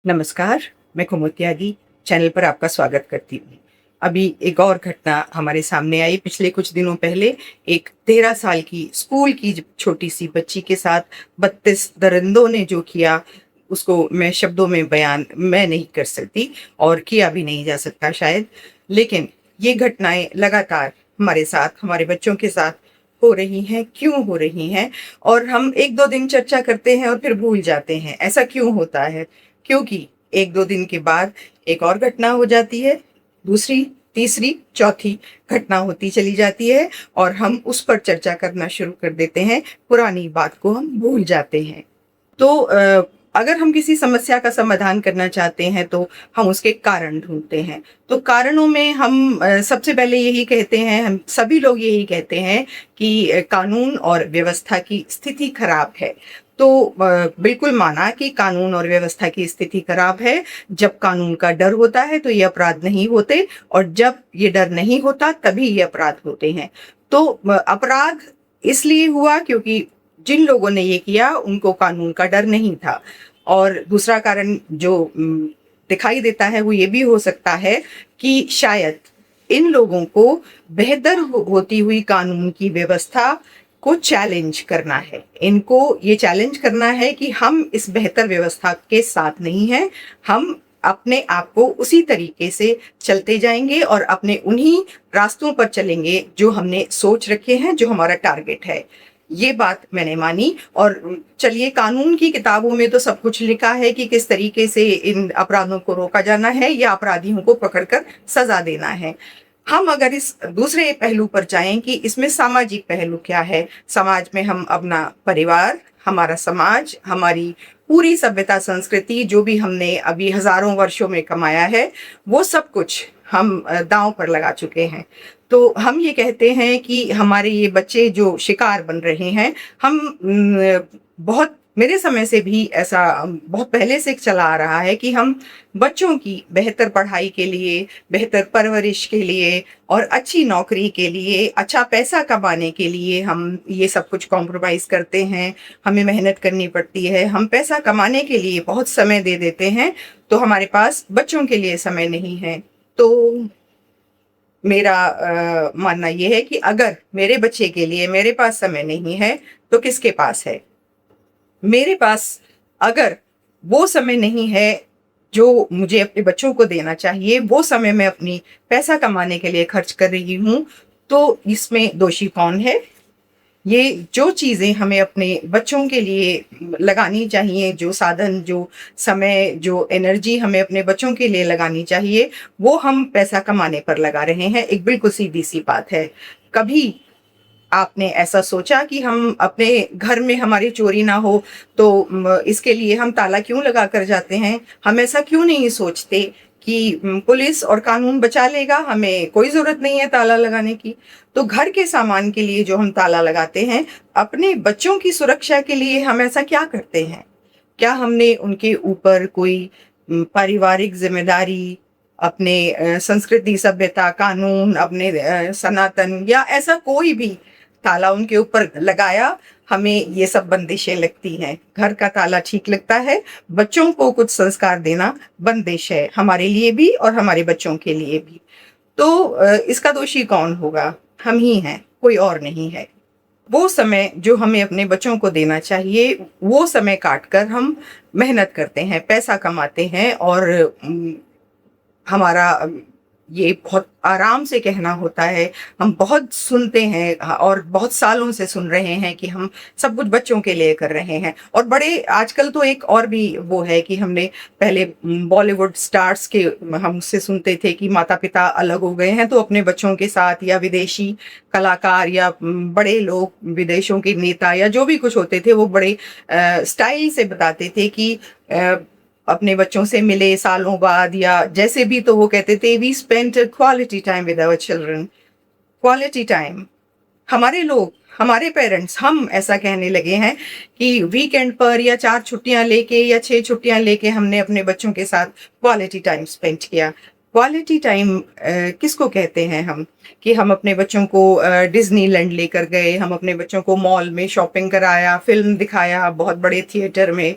नमस्कार, मैं कुमुद त्यागी चैनल पर आपका स्वागत करती हूँ। अभी एक और घटना हमारे सामने आई पिछले कुछ दिनों पहले। एक 13 साल की स्कूल की छोटी सी बच्ची के साथ 32 दरिंदों ने जो किया, उसको मैं शब्दों में बयान मैं नहीं कर सकती और किया भी नहीं जा सकता शायद। लेकिन ये घटनाएं लगातार हमारे साथ, हमारे बच्चों के साथ हो रही हैं। क्यों हो रही हैं? और हम 1-2 दिन चर्चा करते हैं और फिर भूल जाते हैं। ऐसा क्यों होता है? क्योंकि 1-2 दिन के बाद एक और घटना हो जाती है, दूसरी, तीसरी, चौथी घटना होती चली जाती है और हम उस पर चर्चा करना शुरू कर देते हैं, पुरानी बात को हम भूल जाते हैं। तो अगर हम किसी समस्या का समाधान करना चाहते हैं तो हम उसके कारण ढूँढते हैं। तो कारणों में हम सबसे पहले यही कहते हैं, हम सभी लोग यही कहते हैं कि कानून और व्यवस्था की स्थिति खराब है। तो बिल्कुल माना कि कानून और व्यवस्था की स्थिति खराब है। जब कानून का डर होता है तो ये अपराध नहीं होते और जब ये डर नहीं होता तभी ये अपराध होते हैं। तो अपराध इसलिए हुआ क्योंकि जिन लोगों ने ये किया उनको कानून का डर नहीं था। और दूसरा कारण जो दिखाई देता है वो ये भी हो सकता है कि शायद इन लोगों को बेहतर होती हुई कानून की व्यवस्था को चैलेंज करना है। इनको ये चैलेंज करना है कि हम इस बेहतर व्यवस्था के साथ नहीं हैं, हम अपने आप को उसी तरीके से चलते जाएंगे और अपने उन्हीं रास्तों पर चलेंगे जो हमने सोच रखे हैं, जो हमारा टारगेट है। ये बात मैंने मानी और चलिए, कानून की किताबों में तो सब कुछ लिखा है कि किस तरीके से इन अपराधों को रोका जाना है या अपराधियों को पकड़कर सजा देना है। हम अगर इस दूसरे पहलू पर जाएं कि इसमें सामाजिक पहलू क्या है, समाज में हम अपना परिवार, हमारा समाज, हमारी पूरी सभ्यता संस्कृति जो भी हमने अभी हजारों वर्षों में कमाया है, वो सब कुछ हम दांव पर लगा चुके हैं। तो हम ये कहते हैं कि हमारे ये बच्चे जो शिकार बन रहे हैं, हम बहुत मेरे समय से भी ऐसा बहुत पहले से चला आ रहा है कि हम बच्चों की बेहतर पढ़ाई के लिए, बेहतर परवरिश के लिए और अच्छी नौकरी के लिए, अच्छा पैसा कमाने के लिए हम ये सब कुछ कॉम्प्रोमाइज़ करते हैं। हमें मेहनत करनी पड़ती है, हम पैसा कमाने के लिए बहुत समय दे देते हैं, तो हमारे पास बच्चों के लिए समय नहीं है। तो मेरा मानना ये है कि अगर मेरे बच्चे के लिए मेरे पास समय नहीं है, तो किसके पास है? मेरे पास अगर वो समय नहीं है जो मुझे अपने बच्चों को देना चाहिए, वो समय मैं अपनी पैसा कमाने के लिए खर्च कर रही हूँ, तो इसमें दोषी कौन है? ये जो चीज़ें हमें अपने बच्चों के लिए लगानी चाहिए, जो साधन, जो समय, जो एनर्जी हमें अपने बच्चों के लिए लगानी चाहिए, वो हम पैसा कमाने पर लगा रहे हैं। एक बिल्कुल सीधी-सी बात है। कभी आपने ऐसा सोचा कि हम अपने घर में हमारी चोरी ना हो, तो इसके लिए हम ताला क्यों लगा कर जाते हैं? हम ऐसा क्यों नहीं सोचते कि पुलिस और कानून बचा लेगा, हमें कोई ज़रूरत नहीं है ताला लगाने की। तो घर के सामान के लिए जो हम ताला लगाते हैं, अपने बच्चों की सुरक्षा के लिए हम ऐसा क्या करते हैं? क्या हमने उनके ऊपर कोई पारिवारिक ज़िम्मेदारी, अपने संस्कृति, सभ्यता, कानून, अपने सनातन या ऐसा कोई भी ताला उनके ऊपर लगाया? हमें ये सब बंदिशें लगती हैं। घर का ताला ठीक लगता है, बच्चों को कुछ संस्कार देना बंदिश है, हमारे लिए भी और हमारे बच्चों के लिए भी। तो इसका दोषी कौन होगा? हम ही हैं, कोई और नहीं है। वो समय जो हमें अपने बच्चों को देना चाहिए, वो समय काट कर हम मेहनत करते हैं, पैसा कमाते हैं और हमारा ये बहुत आराम से कहना होता है, हम बहुत सुनते हैं और बहुत सालों से सुन रहे हैं कि हम सब कुछ बच्चों के लिए कर रहे हैं। और बड़े आजकल तो एक और भी वो है कि हमने पहले बॉलीवुड स्टार्स के हमसे सुनते थे कि माता-पिता अलग हो गए हैं, तो अपने बच्चों के साथ, या विदेशी कलाकार या बड़े लोग, विदेशों के नेता या जो भी कुछ होते थे, वो बड़े स्टाइल से बताते थे कि अपने बच्चों से मिले सालों बाद या जैसे भी, तो वो कहते थे we spent quality time with our children. Quality time, हमारे लोग, हमारे पेरेंट्स, हम ऐसा कहने लगे हैं कि वीकेंड पर या 4 छुट्टियां लेके या 6 छुट्टियां लेके हमने अपने बच्चों के साथ क्वालिटी टाइम स्पेंड किया। क्वालिटी टाइम किसको कहते हैं हम? कि हम अपने बच्चों को डिज्नीलैंड लेकर गए, हम अपने बच्चों को मॉल में शॉपिंग कराया, फिल्म दिखाया बहुत बड़े थिएटर में,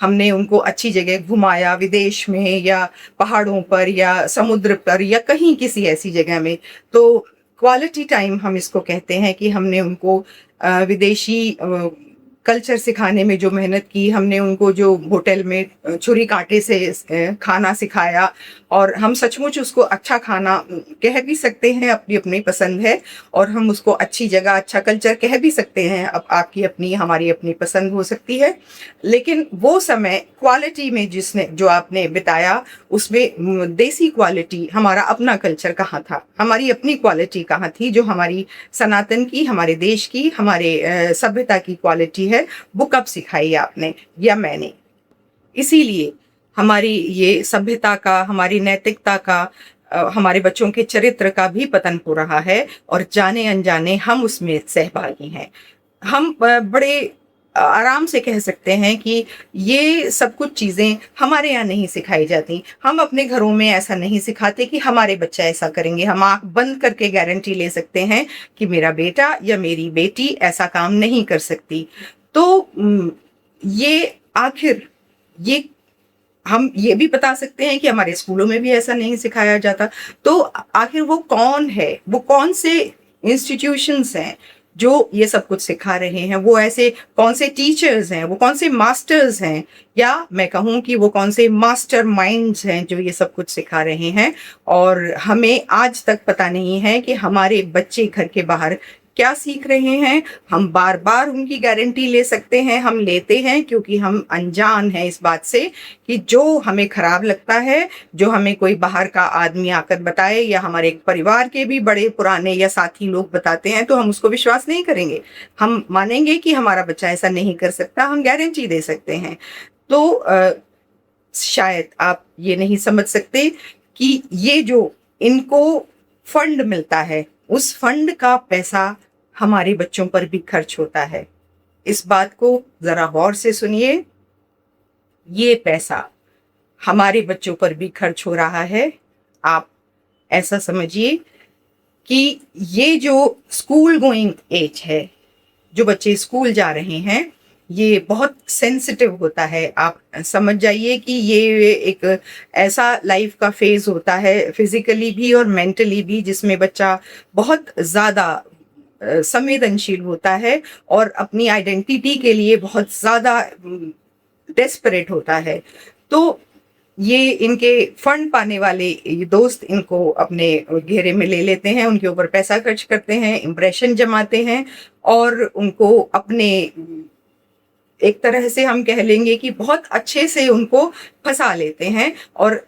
हमने उनको अच्छी जगह घुमाया, विदेश में या पहाड़ों पर या समुद्र पर या कहीं किसी ऐसी जगह में, तो क्वालिटी टाइम हम इसको कहते हैं कि हमने उनको विदेशी कल्चर सिखाने में जो मेहनत की, हमने उनको जो होटल में छुरी कांटे से खाना सिखाया, और हम सचमुच उसको अच्छा खाना कह भी सकते हैं, अपनी अपनी पसंद है, और हम उसको अच्छी जगह अच्छा कल्चर कह भी सकते हैं, अब आपकी अपनी हमारी अपनी पसंद हो सकती है। लेकिन वो समय क्वालिटी में जिसने जो आपने बिताया, उसमें देसी क्वालिटी, हमारा अपना कल्चर कहाँ था, हमारी अपनी क्वालिटी कहाँ थी, जो हमारी सनातन की, हमारे देश की, हमारे सभ्यता की क्वालिटी है, वो कब सिखाई आपने या मैंने। इसीलिए हमारी ये सभ्यता का, हमारी नैतिकता का, हमारे बच्चों के चरित्र का भी पतन हो रहा है, और जाने अनजाने हम उसमें सहभागी हैं। हम बड़े आराम से कह सकते हैं कि ये सब कुछ चीज़ें हमारे यहाँ नहीं सिखाई जाती। हम अपने घरों में ऐसा नहीं सिखाते कि हमारे बच्चा ऐसा करेंगे। हम आँख बंद करके गारंटी ले सकते हैं कि मेरा बेटा या मेरी बेटी ऐसा काम नहीं कर सकती। तो ये आखिर ये हम ये भी बता सकते हैं कि हमारे स्कूलों में भी ऐसा नहीं सिखाया जाता। तो आखिर वो कौन है, वो कौन से इंस्टीट्यूशंस हैं जो ये सब कुछ सिखा रहे हैं, वो ऐसे कौन से टीचर्स हैं, वो कौन से मास्टर्स हैं, या मैं कहूँ कि वो कौन से मास्टर माइंड्स हैं जो ये सब कुछ सिखा रहे हैं। और हमें आज तक पता नहीं है कि हमारे बच्चे घर के बाहर क्या सीख रहे हैं। हम बार बार उनकी गारंटी ले सकते हैं, हम लेते हैं क्योंकि हम अनजान हैं इस बात से कि जो हमें खराब लगता है, जो हमें कोई बाहर का आदमी आकर बताए या हमारे परिवार के भी बड़े पुराने या साथी लोग बताते हैं, तो हम उसको विश्वास नहीं करेंगे। हम मानेंगे कि हमारा बच्चा ऐसा नहीं कर सकता, हम गारंटी दे सकते हैं। तो शायद आप ये नहीं समझ सकते कि ये जो इनको फंड मिलता है, उस फंड का पैसा हमारे बच्चों पर भी खर्च होता है। इस बात को जरा गौर से सुनिए। ये पैसा हमारे बच्चों पर भी खर्च हो रहा है। आप ऐसा समझिए कि ये जो स्कूल गोइंग एज है, जो बच्चे स्कूल जा रहे हैं, ये बहुत सेंसिटिव होता है। आप समझ जाइए कि ये एक ऐसा लाइफ का फेज होता है, फिजिकली भी और मेंटली भी, जिसमें बच्चा बहुत ज़्यादा संवेदनशील होता है और अपनी आइडेंटिटी के लिए बहुत ज़्यादा डेस्परेट होता है। तो ये इनके फंड पाने वाले ये दोस्त इनको अपने घेरे में ले लेते हैं, उनके ऊपर पैसा खर्च करते हैं, इम्प्रेशन जमाते हैं, और उनको अपने एक तरह से हम कह लेंगे कि बहुत अच्छे से उनको फंसा लेते हैं, और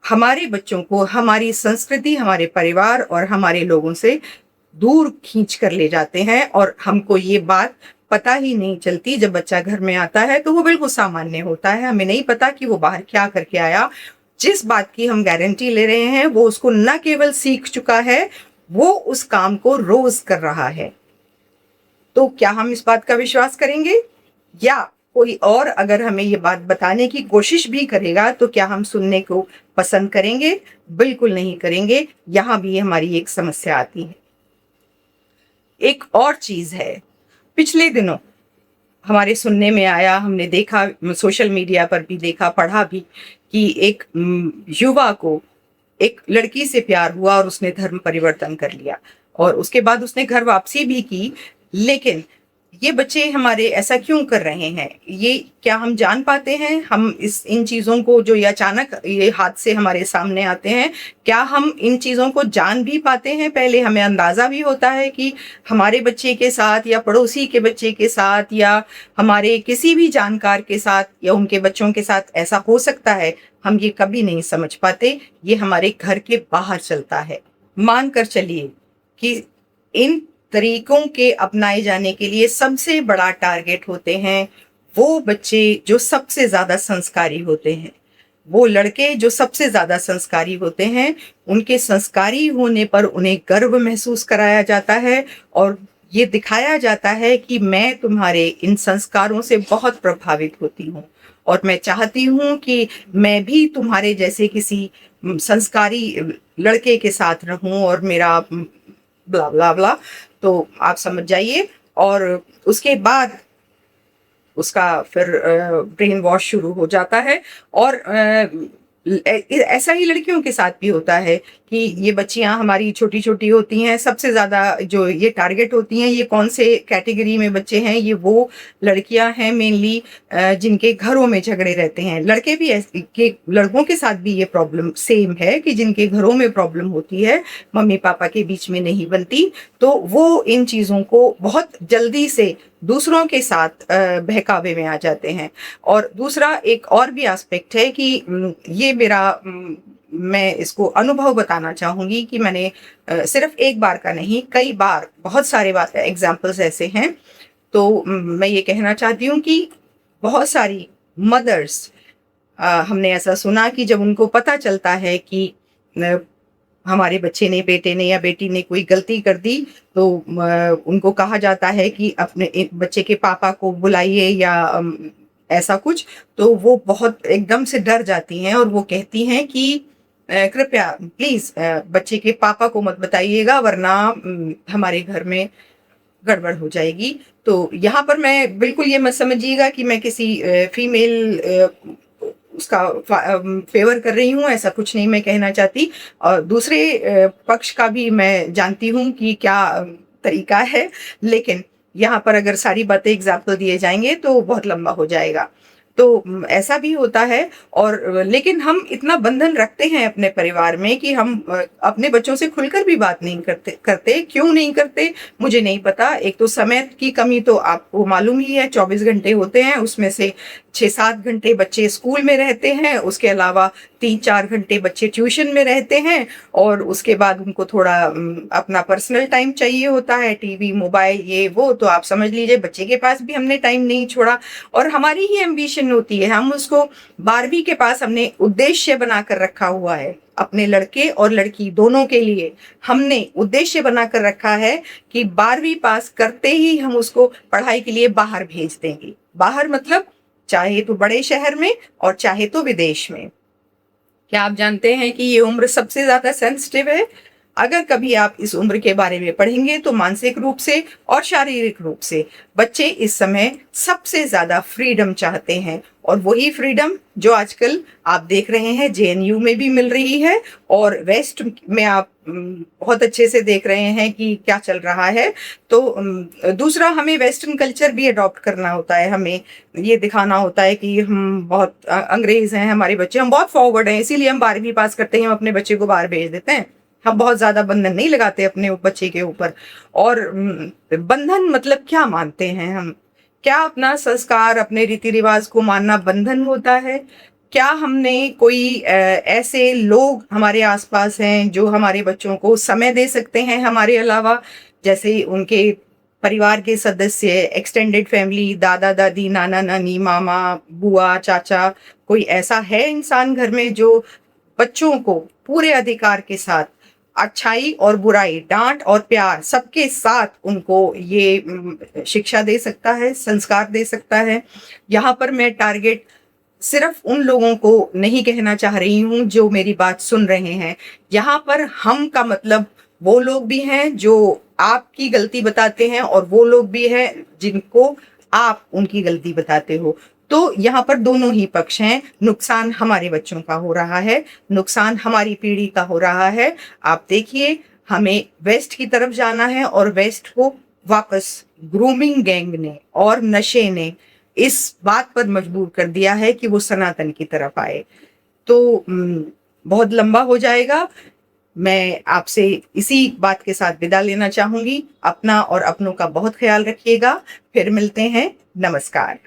हमारे बच्चों को हमारी संस्कृति, हमारे परिवार और हमारे लोगों से दूर खींच कर ले जाते हैं। और हमको ये बात पता ही नहीं चलती। जब बच्चा घर में आता है तो वो बिल्कुल सामान्य होता है, हमें नहीं पता कि वो बाहर क्या करके आया। जिस बात की हम गारंटी ले रहे हैं वो उसको न केवल सीख चुका है, वो उस काम को रोज कर रहा है। तो क्या हम इस बात का विश्वास करेंगे? या कोई और अगर हमें ये बात बताने की कोशिश भी करेगा तो क्या हम सुनने को पसंद करेंगे? बिल्कुल नहीं करेंगे। यहाँ भी हमारी एक समस्या आती है। एक और चीज है, पिछले दिनों हमारे सुनने में आया, हमने देखा, सोशल मीडिया पर भी देखा, पढ़ा भी, कि एक युवा को एक लड़की से प्यार हुआ और उसने धर्म परिवर्तन कर लिया, और उसके बाद उसने घर वापसी भी की। लेकिन ये बच्चे हमारे ऐसा क्यों कर रहे हैं? ये क्या हम जान पाते हैं? हम इन चीज़ों को, जो ये अचानक ये हादसे हमारे सामने आते हैं, क्या हम इन चीज़ों को जान भी पाते हैं? पहले हमें अंदाज़ा भी होता है कि हमारे बच्चे के साथ या पड़ोसी के बच्चे के साथ या हमारे किसी भी जानकार के साथ या उनके बच्चों के साथ ऐसा हो सकता है? हम ये कभी नहीं समझ पाते। ये हमारे घर के बाहर चलता है। मान कर चलिए कि इन तरीकों के अपनाए जाने के लिए सबसे बड़ा टारगेट होते हैं वो बच्चे जो सबसे ज़्यादा संस्कारी होते हैं, वो लड़के जो सबसे ज़्यादा संस्कारी होते हैं। उनके संस्कारी होने पर उन्हें गर्व महसूस कराया जाता है, और ये दिखाया जाता है कि मैं तुम्हारे इन संस्कारों से बहुत प्रभावित होती हूँ, और मैं चाहती हूँ कि मैं भी तुम्हारे जैसे किसी संस्कारी लड़के के साथ रहूं, और मेरा ब्ला ब्ला ब्ला। तो आप समझ जाइए। और उसके बाद उसका फिर ब्रेन वॉश शुरू हो जाता है। और ऐसा ही लड़कियों के साथ भी होता है कि ये बच्चियां हमारी छोटी छोटी होती हैं, सबसे ज़्यादा जो ये टारगेट होती हैं, ये कौन से कैटेगरी में बच्चे हैं, ये वो लड़कियां हैं मेनली जिनके घरों में झगड़े रहते हैं। लड़के भी ऐसे के लड़कों के साथ भी ये प्रॉब्लम सेम है कि जिनके घरों में प्रॉब्लम होती है, मम्मी पापा के बीच में नहीं बनती, तो वो इन चीज़ों को बहुत जल्दी से दूसरों के साथ बहकावे में आ जाते हैं। और दूसरा एक और भी एस्पेक्ट है कि ये मेरा मैं इसको अनुभव बताना चाहूँगी कि मैंने सिर्फ एक बार का नहीं, कई बार बहुत सारे बात एग्जाम्पल्स ऐसे हैं। तो मैं ये कहना चाहती हूँ कि बहुत सारी मदर्स, हमने ऐसा सुना कि जब उनको पता चलता है कि अ, हमारे बच्चे ने, बेटे ने या बेटी ने कोई गलती कर दी, तो उनको कहा जाता है कि अपने बच्चे के पापा को बुलाइए या ऐसा कुछ। तो वो बहुत एकदम से डर जाती हैं और वो कहती हैं कि कृपया प्लीज बच्चे के पापा को मत बताइएगा, वरना हमारे घर में गड़बड़ हो जाएगी। तो यहाँ पर मैं बिल्कुल ये मत समझिएगा कि मैं किसी फीमेल उसका फेवर कर रही हूँ, ऐसा कुछ नहीं मैं कहना चाहती। और दूसरे पक्ष का भी मैं जानती हूँ कि क्या तरीका है, लेकिन यहाँ पर अगर सारी बातें एग्जाम्पल दिए जाएंगे तो बहुत लंबा हो जाएगा। तो ऐसा भी होता है। और लेकिन हम इतना बंधन रखते हैं अपने परिवार में कि हम अपने बच्चों से खुलकर भी बात नहीं करते। क्यों नहीं करते मुझे नहीं पता। एक तो समय की कमी तो आपको मालूम ही है, 24 घंटे होते हैं, उसमें से 6-7 घंटे बच्चे स्कूल में रहते हैं, उसके अलावा 3-4 घंटे बच्चे ट्यूशन में रहते हैं, और उसके बाद उनको थोड़ा अपना पर्सनल टाइम चाहिए होता है, टीवी मोबाइल ये वो। तो आप समझ लीजिए बच्चे के पास भी हमने टाइम नहीं छोड़ा। और हमारी ही एम्बिशन होती है, हम उसको 12वीं के पास हमने उद्देश्य बनाकर रखा हुआ है, अपने लड़के और लड़की दोनों के लिए हमने उद्देश्य बनाकर रखा है कि 12वीं पास करते ही हम उसको पढ़ाई के लिए बाहर भेज देंगे। बाहर मतलब चाहे तो बड़े शहर में और चाहे तो विदेश में। क्या आप जानते हैं कि ये उम्र सबसे ज्यादा सेंसिटिव है? अगर कभी आप इस उम्र के बारे में पढ़ेंगे तो मानसिक रूप से और शारीरिक रूप से बच्चे इस समय सबसे ज्यादा फ्रीडम चाहते हैं, और वही फ्रीडम जो आजकल आप देख रहे हैं जेएनयू में भी मिल रही है, और वेस्ट में आप बहुत अच्छे से देख रहे हैं कि क्या चल रहा है। तो दूसरा, हमें वेस्टर्न कल्चर भी अडॉप्ट करना होता है, हमें ये दिखाना होता है कि हम बहुत अंग्रेज हैं, हमारे बच्चे, हम बहुत फॉरवर्ड हैं, इसीलिए हम 12वीं पास करते हैं, हम अपने बच्चे को बाहर भेज देते हैं। हम बहुत ज्यादा बंधन नहीं लगाते अपने बच्चे के ऊपर। और बंधन मतलब क्या मानते हैं हम? क्या अपना संस्कार, अपने रीति रिवाज को मानना बंधन होता है? क्या हमने कोई ऐसे लोग हमारे आसपास हैं जो हमारे बच्चों को समय दे सकते हैं हमारे अलावा? जैसे उनके परिवार के सदस्य, एक्सटेंडेड फैमिली, दादा दादी, नाना नानी, मामा, बुआ, चाचा, कोई ऐसा है इंसान घर में जो बच्चों को पूरे अधिकार के साथ अच्छाई और बुराई, डांट और प्यार सबके साथ उनको ये शिक्षा दे सकता है, संस्कार दे सकता है? यहाँ पर मैं टारगेट सिर्फ उन लोगों को नहीं कहना चाह रही हूँ जो मेरी बात सुन रहे हैं। यहाँ पर हम का मतलब वो लोग भी हैं जो आपकी गलती बताते हैं, और वो लोग भी हैं जिनको आप उनकी गलती बताते हो। तो यहाँ पर दोनों ही पक्ष हैं। नुकसान हमारे बच्चों का हो रहा है, नुकसान हमारी पीढ़ी का हो रहा है। आप देखिए, हमें वेस्ट की तरफ जाना है, और वेस्ट को वापस ग्रूमिंग गैंग ने और नशे ने इस बात पर मजबूर कर दिया है कि वो सनातन की तरफ आए। तो बहुत लंबा हो जाएगा। मैं आपसे इसी बात के साथ विदा लेना चाहूंगी। अपना और अपनों का बहुत ख्याल रखिएगा। फिर मिलते हैं। नमस्कार।